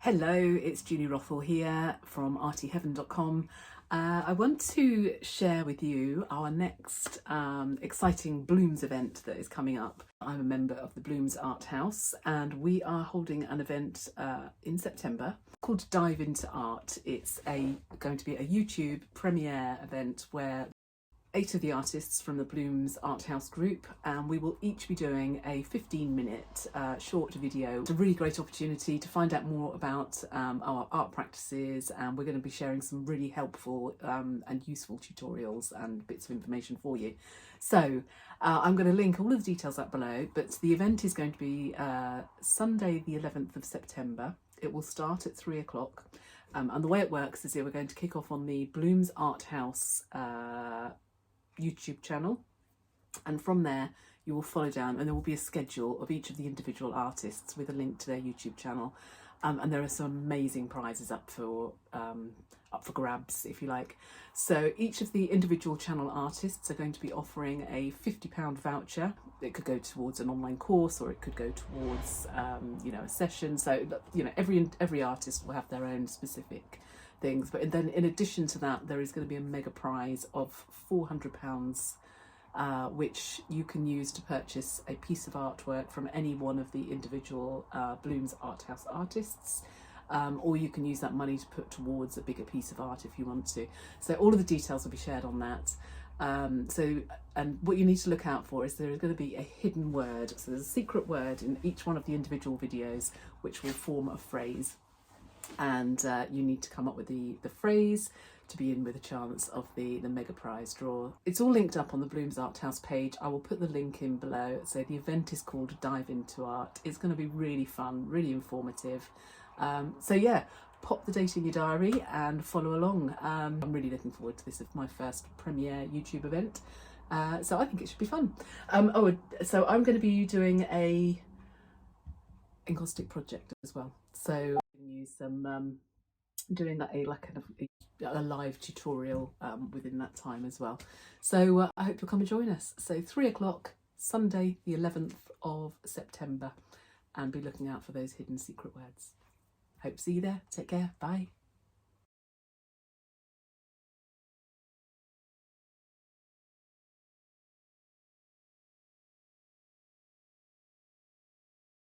Hello, it's Julie Rothwell here from artyheaven.com. I want to share with you our next exciting Bloomz event that is coming up. I'm a member of the Bloomz Arthouse and we are holding an event in September called Dive Into Art. It's going to be a YouTube premiere event where 8 of the artists from the Bloomz Arthouse group, and we will each be doing a 15-minute short video. It's a really great opportunity to find out more about our art practices, and we're going to be sharing some really helpful and useful tutorials and bits of information for you. So I'm going to link all of the details up below, but the event is going to be Sunday the 11th of September. It will start at 3 o'clock. And the way it works is that we're going to kick off on the Bloomz Arthouse YouTube channel, and from there you will follow down and there will be a schedule of each of the individual artists with a link to their YouTube channel, and there are some amazing prizes up for grabs, if you like. So each of the individual channel artists are going to be offering a £50 voucher. It could go towards an online course, or it could go towards a session. So every artist will have their own specific things, but then in addition to that there is going to be a mega prize of £400 which you can use to purchase a piece of artwork from any one of the individual Bloomz Arthouse artists, or you can use that money to put towards a bigger piece of art if you want to. So all of the details will be shared on that. And what you need to look out for is there is going to be a hidden word. So there's a secret word in each one of the individual videos which will form a phrase, and you need to come up with the phrase to be in with a chance of the mega prize draw. It's all linked up on the Bloomz Arthouse page. I will put the link in below. So the event is called Dive Into Art. It's going to be really fun, really informative. So yeah, pop the date in your diary and follow along. I'm really looking forward to this. It's my first premiere YouTube event, so I think it should be fun. So I'm going to be doing a encaustic project as well, so use some doing a live tutorial within that time as well. So I hope you'll come and join us. So 3 o'clock Sunday the 11th of September, and be looking out for those hidden secret words. Hope to see you there. Take care. Bye.